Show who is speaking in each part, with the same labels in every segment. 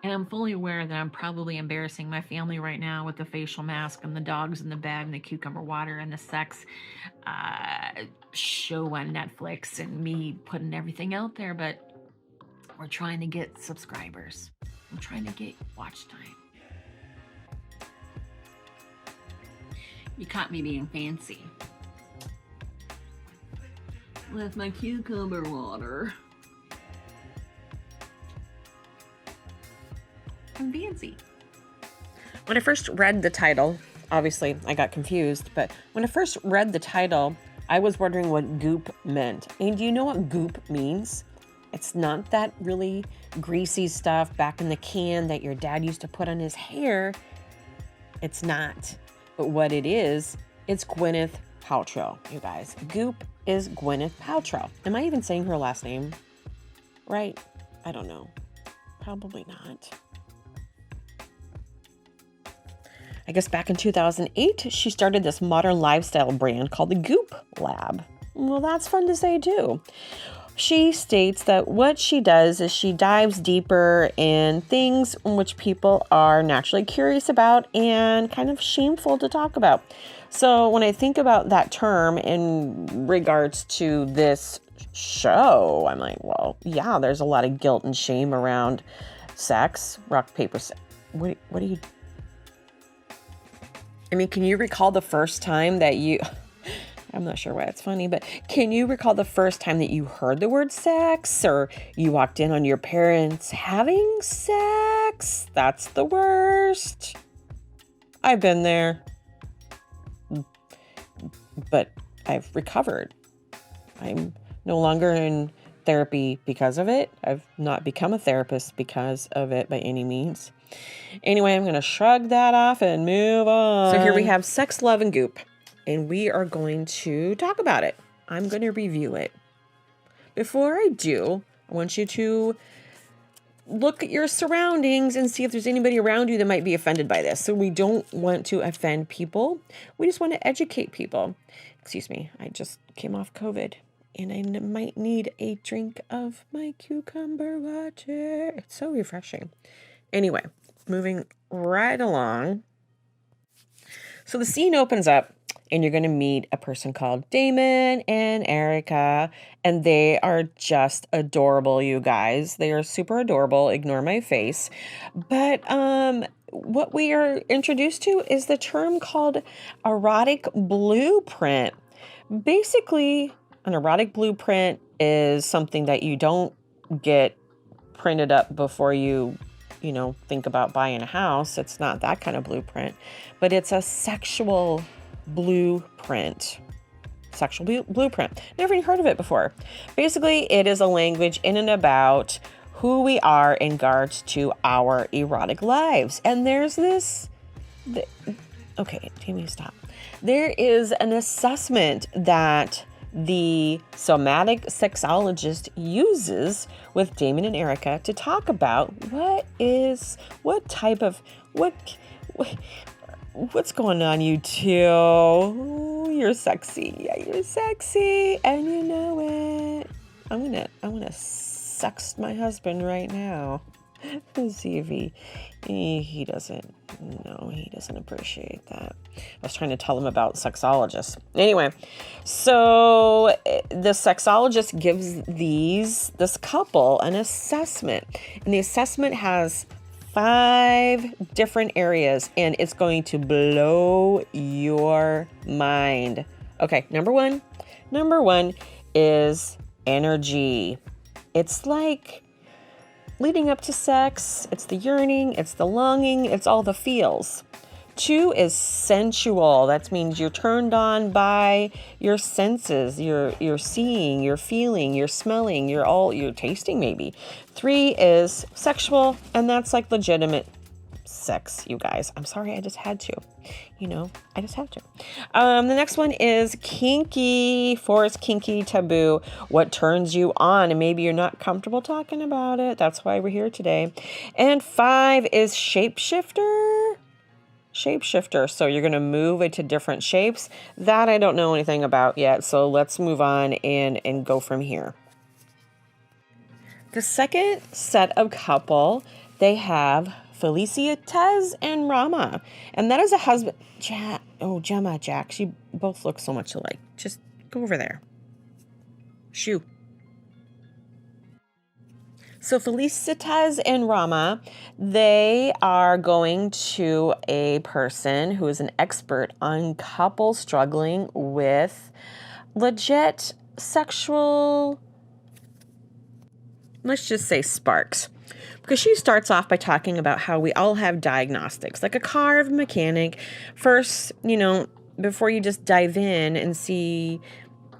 Speaker 1: And I'm fully aware that I'm probably embarrassing my family right now with the facial mask and the dogs in the bed and the cucumber water and the sex show on Netflix and me putting everything out there, but we're trying to get subscribers. I'm trying to get watch time. You caught me being fancy. With my cucumber water. I'm fancy. When I first read the title, obviously I got confused, but when I first read the title, I was wondering what goop meant. And do you know what goop means? It's not that really greasy stuff back in the can that your dad used to put on his hair. It's not. But what it is, it's Gwyneth Paltrow, you guys. Goop is Gwyneth Paltrow. Am I even saying her last name right? I don't know. Probably not. I guess back in 2008, she started this modern lifestyle brand called the Goop Lab. Well, that's fun to say too. She states that what she does is she dives deeper in things which people are naturally curious about and kind of shameful to talk about. So when I think about that term in regards to this show, I'm like, well, yeah, there's a lot of guilt and shame around sex, rock, paper, scissors. What do you... I mean, can you recall the first time that you... I'm not sure why it's funny, but can you recall the first time that you heard the word sex or you walked in on your parents having sex? That's the worst. I've been there, but I've recovered. I'm no longer in therapy because of it. I've not become a therapist because of it by any means. Anyway, I'm going to shrug that off and move on. So here we have sex, love, and goop. And we are going to talk about it. I'm going to review it. Before I do, I want you to look at your surroundings and see if there's anybody around you that might be offended by this. So we don't want to offend people. We just want to educate people. Excuse me, I just came off COVID and I might need a drink of my cucumber water. It's so refreshing. Anyway, moving right along. So the scene opens up and you're going to meet a person called Damon and Erica, and they are just adorable, you guys. They are super adorable. Ignore my face. But what we are introduced to is the term called erotic blueprint. Basically, an erotic blueprint is something that you don't get printed up before you think about buying a house. It's not that kind of blueprint, but it's a sexual blueprint. Sexual blueprint. Never even heard of it before. Basically, it is a language in and about who we are in regards to our erotic lives. And there's this... Okay, Tammy, stop. There is an assessment that the somatic sexologist uses with Damon and Erica to talk about what's going on, you two. Ooh, you're sexy. Yeah, you're sexy, and you know it. I'm gonna sext my husband right now. Let's see if he doesn't. No, he doesn't appreciate that. I was trying to tell him about sexologists. Anyway, so the sexologist gives this couple an assessment, and the assessment has 5 different areas, and it's going to blow your mind. Okay, number one is energy. It's like leading up to sex, it's the yearning, it's the longing, it's all the feels. 2 is sensual. That means you're turned on by your senses. You're seeing, you're feeling, you're smelling, you're tasting maybe. 3 is sexual, and that's like legitimate sex, you guys. I'm sorry, I just had to. I just have to. The next one is kinky. 4 is kinky, taboo. What turns you on? And maybe you're not comfortable talking about it. That's why we're here today. And 5 is shapeshifter. So you're going to move into different shapes. That I don't know anything about yet. So let's move on and go from here. The second set of couple they have Felicitas and Rama. And that is a husband. Gemma, Jack. You both look so much alike. Just go over there. Shoo. So Felicitas and Rama, they are going to a person who is an expert on couples struggling with legit sexual, let's just say, sparks. Because she starts off by talking about how we all have diagnostics, like a car of a mechanic. First, before you just dive in and see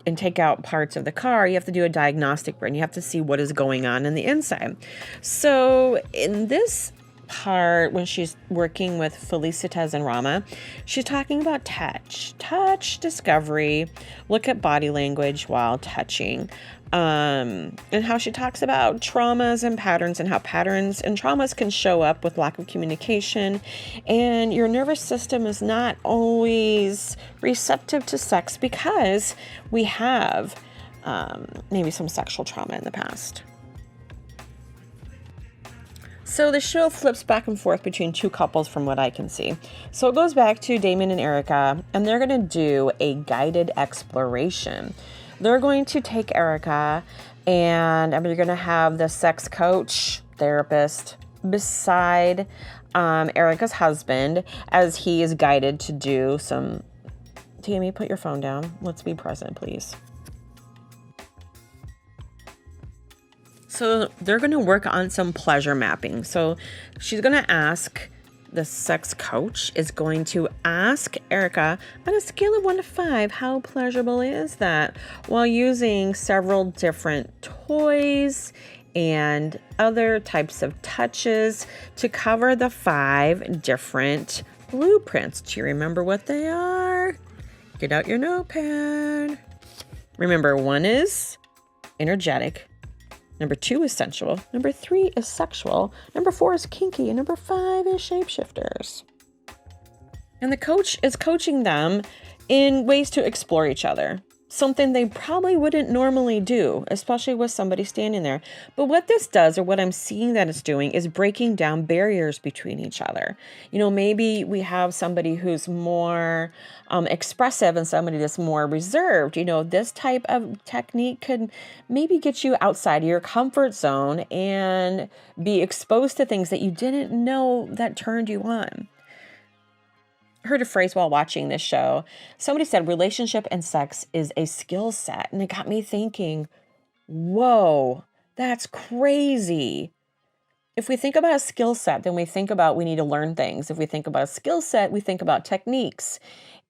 Speaker 1: and take out parts of the car, you have to do a diagnostic run. You have to see what is going on in the inside. So in this part, when she's working with Felicitas and Rama, she's talking about touch discovery, look at body language while touching, and how she talks about traumas and patterns, and how patterns and traumas can show up with lack of communication, and your nervous system is not always receptive to sex because we have maybe some sexual trauma in the past. So the show flips back and forth between two couples from what I can see. So it goes back to Damon and Erica, and they're going to do a guided exploration. They're going to take Erica, and they're going to have the sex coach, therapist, beside Erica's husband as he is guided to do some... Tammy, put your phone down. Let's be present, please. So they're going to work on some pleasure mapping. So she's going to ask, the sex coach is going to ask Erica, on a scale of 1 to 5, how pleasurable is that? While using several different toys and other types of touches to cover the 5 different blueprints. Do you remember what they are? Get out your notepad. Remember, 1 is energetic. Number 2 is sensual. Number 3 is sexual. Number 4 is kinky. And number 5 is shapeshifters. And the coach is coaching them in ways to explore each other. Something they probably wouldn't normally do, especially with somebody standing there. But what this does, or what I'm seeing that it's doing, is breaking down barriers between each other. Maybe we have somebody who's more expressive and somebody that's more reserved. This type of technique could maybe get you outside of your comfort zone and be exposed to things that you didn't know that turned you on. Heard a phrase while watching this show. Somebody said relationship and sex is a skill set. And it got me thinking, whoa, that's crazy. If we think about a skill set, then we think about we need to learn things. If we think about a skill set, we think about techniques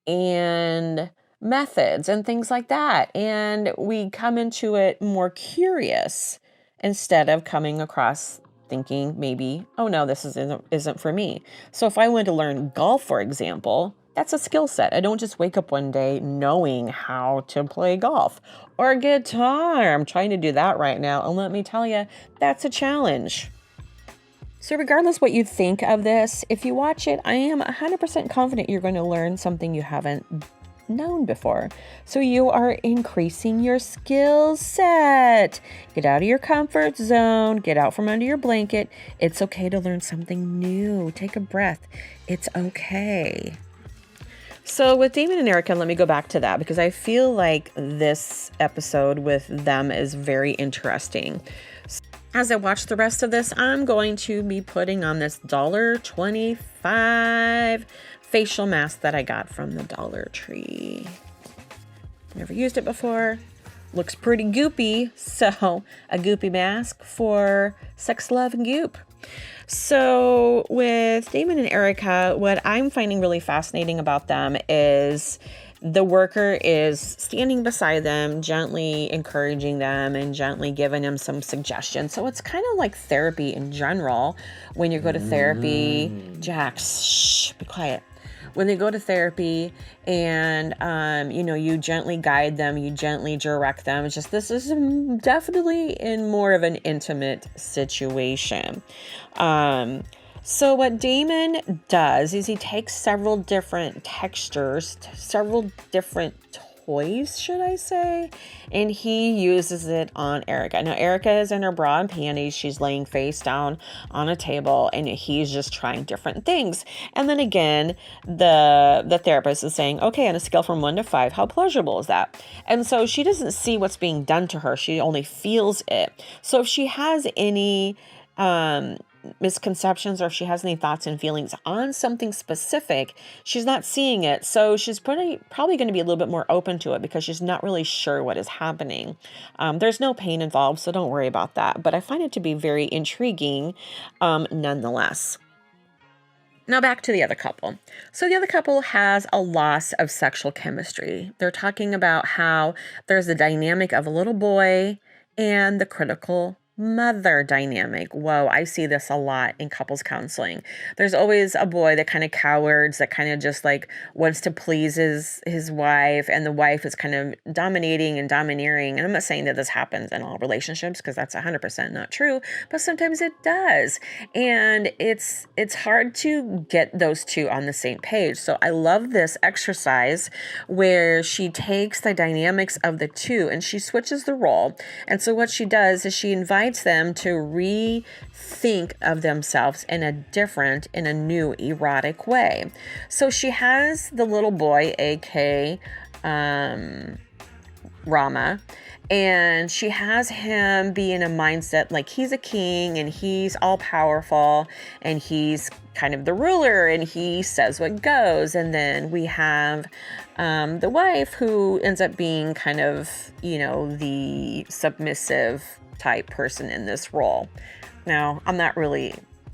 Speaker 1: and methods and things like that. And we come into it more curious instead of coming across thinking maybe, oh no, this isn't for me. So if I went to learn golf, for example, that's a skill set. I don't just wake up one day knowing how to play golf or guitar. I'm trying to do that right now. And let me tell you, that's a challenge. So regardless what you think of this, if you watch it, I am 100% confident you're going to learn something you haven't known before. So you are increasing your skill set. Get out of your comfort zone. Get out from under your blanket. It's okay to learn something new. Take a breath. It's okay. So with Damon and Erica, let me go back to that because I feel like this episode with them is very interesting. As I watch the rest of this, I'm going to be putting on this $1.25 facial mask that I got from the Dollar Tree. Never used it before. Looks pretty goopy. So a goopy mask for sex, love, and goop. So with Damon and Erica, what I'm finding really fascinating about them is the worker is standing beside them, gently encouraging them and gently giving them some suggestions. So it's kind of like therapy in general. When you go to therapy, Jack, shh, be quiet. When they go to therapy and, you gently guide them, you gently direct them. It's just, this is definitely in more of an intimate situation. So what Damon does is he takes several different textures, several different toys, should I say, and he uses it on Erica. Now, Erica is in her bra and panties. She's laying face down on a table, and he's just trying different things. And then again, the therapist is saying, okay, on a scale from 1 to 5, how pleasurable is that? And so she doesn't see what's being done to her. She only feels it. So if she has any misconceptions, or if she has any thoughts and feelings on something specific, she's not seeing it. So she's probably going to be a little bit more open to it because she's not really sure what is happening. There's no pain involved, so don't worry about that. But I find it to be very intriguing nonetheless. Now back to the other couple. So the other couple has a loss of sexual chemistry. They're talking about how there's the dynamic of a little boy and the critical mother dynamic. Whoa, I see this a lot in couples counseling. There's always a boy that kind of cowards, that kind of just like wants to please his wife, and the wife is kind of dominating and domineering. And I'm not saying that this happens in all relationships, because that's 100% not true, but sometimes it does. And it's hard to get those two on the same page. So I love this exercise where she takes the dynamics of the two and she switches the role. And so what she does is she invites them to rethink of themselves in a new erotic way. So she has the little boy, aka Rama, and she has him be in a mindset like he's a king and he's all powerful and he's kind of the ruler and he says what goes. And then we have the wife, who ends up being kind of, the submissive type person in this role. Now, I'm not really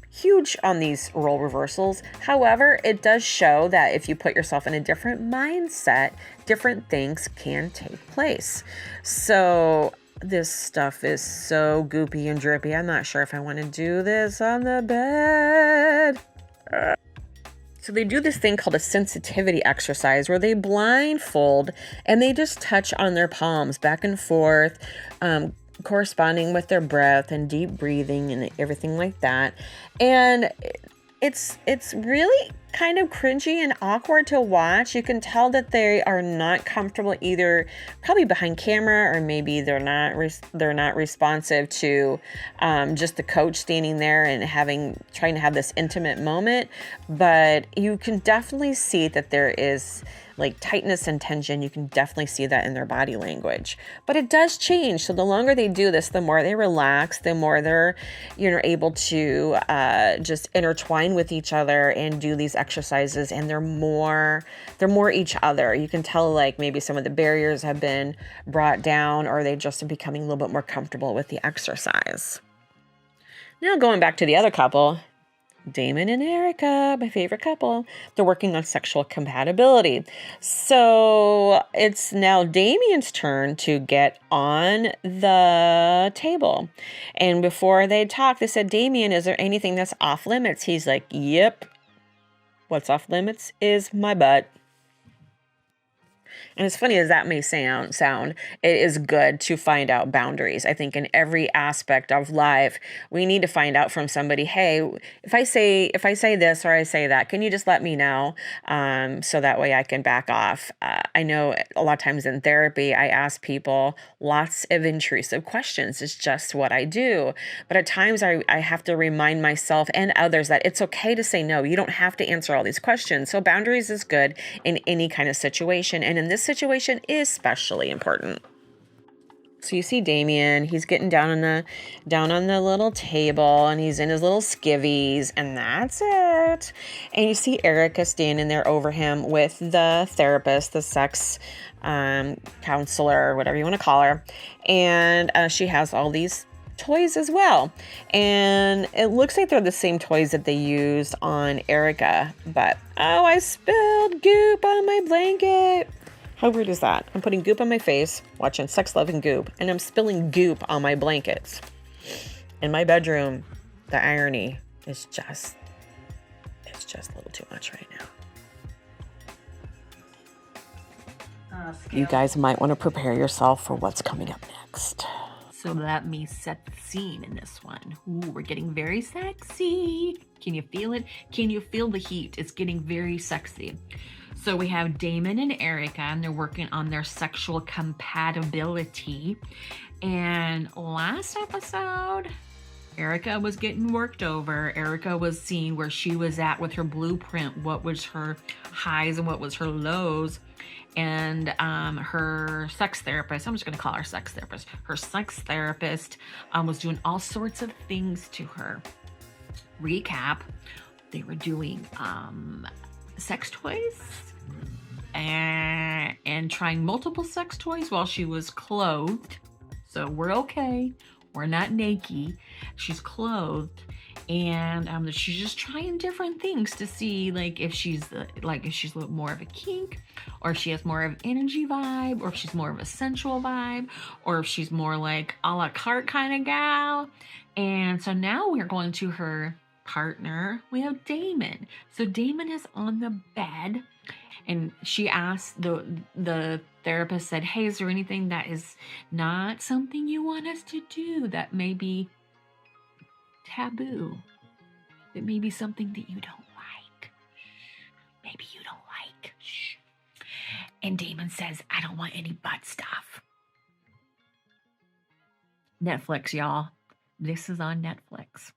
Speaker 1: huge on these role reversals. However, it does show that if you put yourself in a different mindset, different things can take place. So this stuff is so goopy and drippy. I'm not sure if I want to do this on the bed. So they do this thing called a sensitivity exercise where they blindfold and they just touch on their palms back and forth, corresponding with their breath and deep breathing and everything like that. And it's really kind of cringy and awkward to watch. You can tell that they are not comfortable, either probably behind camera, or maybe they're not responsive to just the coach standing there and trying to have this intimate moment. But you can definitely see that there is like tightness and tension. You can definitely see that in their body language, but it does change. So the longer they do this, the more they relax, the more they're, able to just intertwine with each other and do these exercises. And they're more each other. You can tell like maybe some of the barriers have been brought down, or they just are becoming a little bit more comfortable with the exercise. Now going back to the other couple, Damon and Erica, my favorite couple, they're working on sexual compatibility. So it's now Damien's turn to get on the table. And before they talk, they said, Damien, is there anything that's off limits? He's like, yep. What's off limits is my butt. And as funny as that may sound, it is good to find out boundaries. I think in every aspect of life, we need to find out from somebody, hey, if I say this or I say that, can you just let me know, so that way I can back off? I know a lot of times in therapy, I ask people lots of intrusive questions. It's just what I do. But at times I have to remind myself and others that it's okay to say no. You don't have to answer all these questions. So boundaries is good in any kind of situation. And in this situation is especially important. So you see Damien, he's getting down on the little table, and he's in his little skivvies, and that's it. And you see Erica standing there over him with the therapist, the sex counselor, whatever you want to call her. And she has all these toys as well. And it looks like they're the same toys that they used on Erica. But, oh, I spilled goop on my blanket. How weird is that? I'm putting goop on my face, watching Sex, Love, and Goop, and I'm spilling goop on my blankets. In my bedroom, the irony is just a little too much right now. You guys might want to prepare yourself for what's coming up next.
Speaker 2: So let me set the scene in this one. Ooh, we're getting very sexy. Can you feel it? Can you feel the heat? It's getting very sexy. So we have Damon and Erica, and they're working on their sexual compatibility. And last episode, Erica was getting worked over. Erica was seeing where she was at with her blueprint, what was her highs and what was her lows. And her sex therapist, I'm just going to call her sex therapist. Her sex therapist was doing all sorts of things to her. Recap, they were doing sex toys and trying multiple sex toys while she was clothed. So we're okay. We're not naked. She's clothed, and she's just trying different things to see, like, if she's more of a kink, or if she has more of an energy vibe, or if she's more of a sensual vibe, or if she's more like a la carte kind of gal. And so now we're going to her partner. We have Damon. So Damon is on the bed, and she asked, the therapist said, hey, is there anything that is not something you want us to do that may be taboo? That may be something that you don't like. Maybe you don't like. Shh. And Damon says, I don't want any butt stuff. Netflix, y'all. This is on Netflix.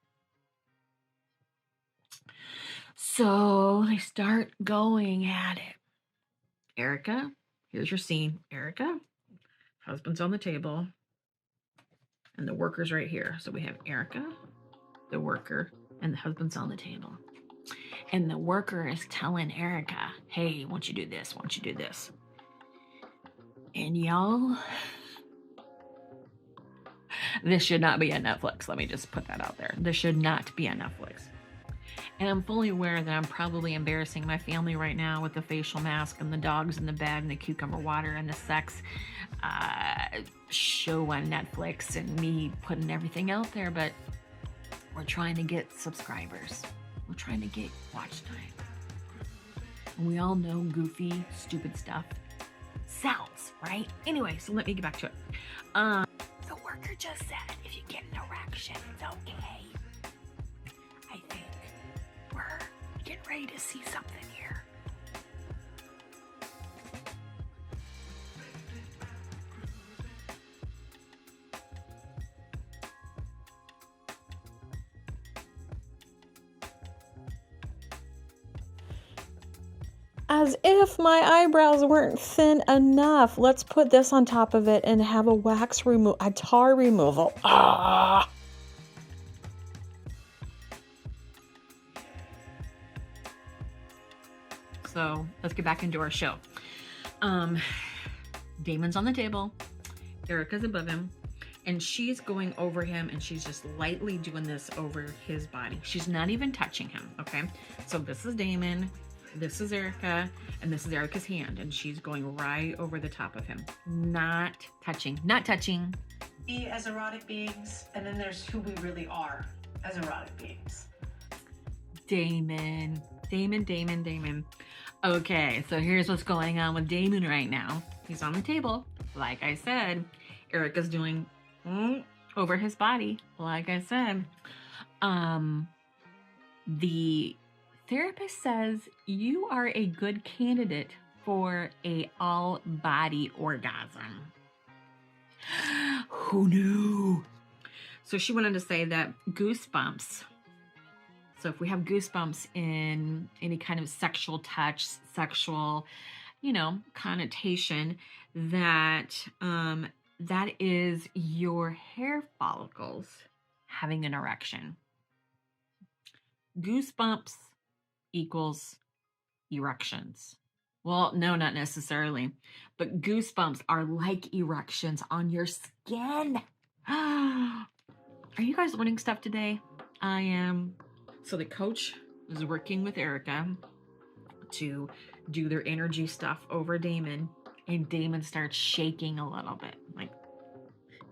Speaker 2: So they start going at it. Erica, here's your scene. Erica, husband's on the table, and the worker's right here. So we have Erica, the worker, and the husband's on the table. And the worker is telling Erica, hey, why don't you do this? Why don't you do this? And y'all, this should not be on Netflix. Let me just put that out there. This should not be on Netflix. And I'm fully aware that I'm probably embarrassing my family right now with the facial mask and the dogs in the bed and the cucumber water and the sex show on Netflix and me putting everything out there, but we're trying to get subscribers. We're trying to get watch time. And we all know goofy, stupid stuff sells, right? Anyway, so let me get back to it. The worker just said, if you get an erection, it's okay. I think we're getting ready to see something here.
Speaker 1: As if my eyebrows weren't thin enough. Let's put this on top of it and have a tar removal. Ah!
Speaker 2: So let's get back into our show. Damon's on the table. Erica's above him. And she's going over him, and she's just lightly doing this over his body. She's not even touching him, okay? So this is Damon. This is Erica, and this is Erica's hand, and she's going right over the top of him. Not touching. Not touching.
Speaker 3: Be as erotic beings, and then there's who we really are as erotic beings.
Speaker 2: Damon. Okay, so here's what's going on with Damon right now. He's on the table. Like I said, Erica's doing over his body. Like I said, the therapist says you are a good candidate for a all-body orgasm. Who knew? So she wanted to say that goosebumps. So if we have goosebumps in any kind of sexual touch, sexual, connotation, that that is your hair follicles having an erection. Goosebumps equals erections. Well, no, not necessarily, but goosebumps are like erections on your skin. Are you guys learning stuff today? I am. So the coach is working with Erica to do their energy stuff over Damon, and Damon starts shaking a little bit. Like,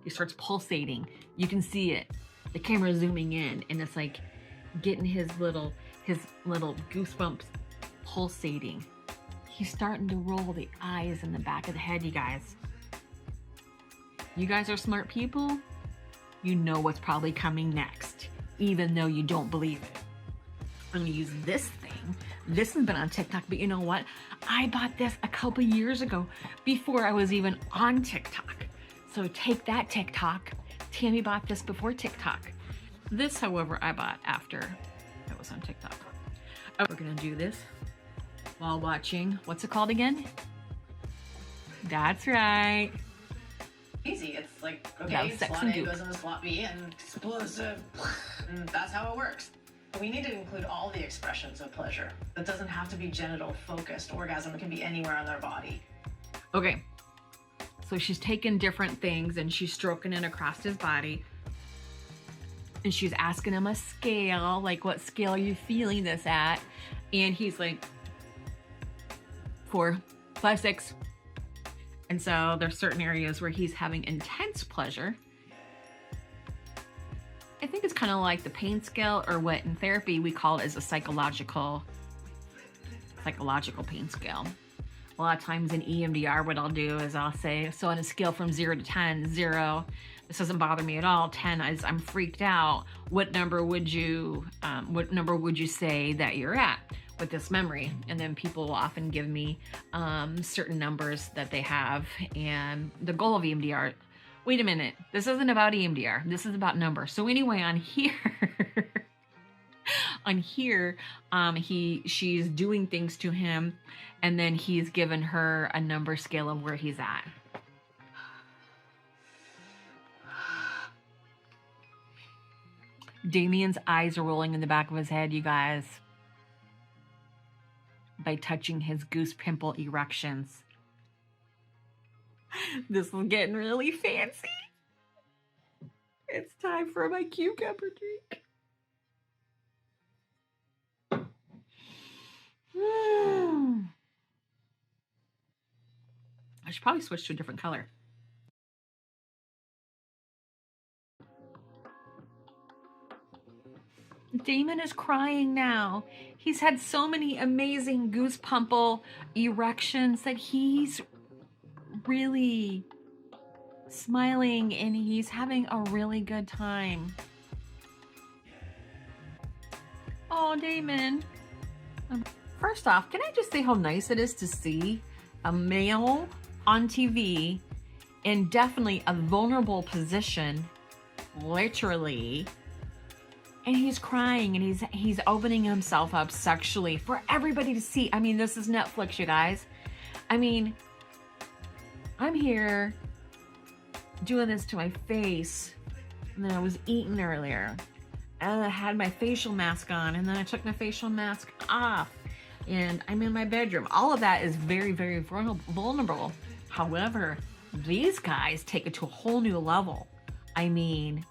Speaker 2: he starts pulsating. You can see it. The camera zooming in, and it's like getting his little goosebumps pulsating. He's starting to roll the eyes in the back of the head, you guys. You guys are smart people. You know what's probably coming next, even though you don't believe it. I'm gonna use this thing This has been on TikTok, but you know what? I bought this a couple years ago before I was even on TikTok. So take that, TikTok. Tammy bought this before TikTok. This, however, I bought after I was on TikTok. We're gonna do this while watching, what's it called again? That's right.
Speaker 3: Easy. It's like,
Speaker 2: Yeah,
Speaker 3: okay,
Speaker 2: sex
Speaker 3: slot
Speaker 2: and
Speaker 3: A
Speaker 2: goop.
Speaker 3: goes into slot B and explosive. And that's how it works. We need to include all the expressions of pleasure. That doesn't have to be genital focused. Orgasm can be anywhere on their body.
Speaker 2: Okay. So she's taking different things and she's stroking it across his body. And she's asking him a scale, like, what scale are you feeling this at? And he's like, 4, 5, 6. And so there's certain areas where he's having intense pleasure. I think it's kind of like the pain scale, or what in therapy we call it as a psychological pain scale. A lot of times in EMDR, what I'll do is I'll say, so on a scale from 0 to 10, 0, this doesn't bother me at all. 10 is I'm freaked out. What number would you say that you're at with this memory? And then people will often give me certain numbers that they have. And the goal of EMDR, wait a minute, this isn't about EMDR. This is about numbers. So anyway, on here, she's doing things to him, and then he's given her a number scale of where he's at. Damien's eyes are rolling in the back of his head, you guys, by touching his goose pimple erections. This is getting really fancy. It's time for my cucumber drink. I should probably switch to a different color. Damon is crying now. He's had so many amazing goose pimple erections that he's really smiling and he's having a really good time. Oh, Damon. First off, can I just say how nice it is to see a male on TV in definitely a vulnerable position, literally, and he's crying and he's opening himself up sexually for everybody to see. I mean, this is Netflix, you guys. I mean, I'm here doing this to my face, and then I was eating earlier, and I had my facial mask on, and then I took my facial mask off, and I'm in my bedroom. All of that is very, very vulnerable. However, these guys take it to a whole new level. I mean,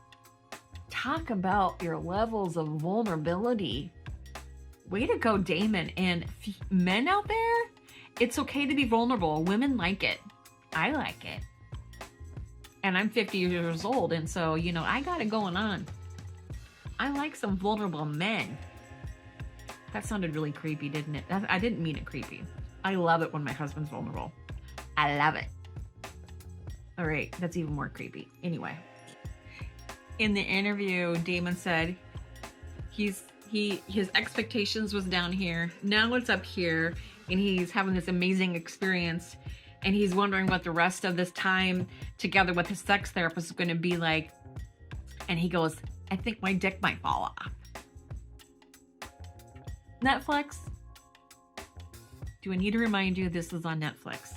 Speaker 2: talk about your levels of vulnerability. Way to go, Damon. And men out there, it's okay to be vulnerable. Women like it. I like it. And I'm 50 years old, and so, you know, I got it going on. I like some vulnerable men. That sounded really creepy, didn't it? I didn't mean it creepy. I love it when my husband's vulnerable. I love it. All right, that's even more creepy. Anyway, in the interview, Damon said his expectations was down here. Now it's up here, and he's having this amazing experience, and he's wondering what the rest of this time together with his sex therapist is going to be like. And he goes, I think my dick might fall off. Netflix? Do I need to remind you this is on Netflix?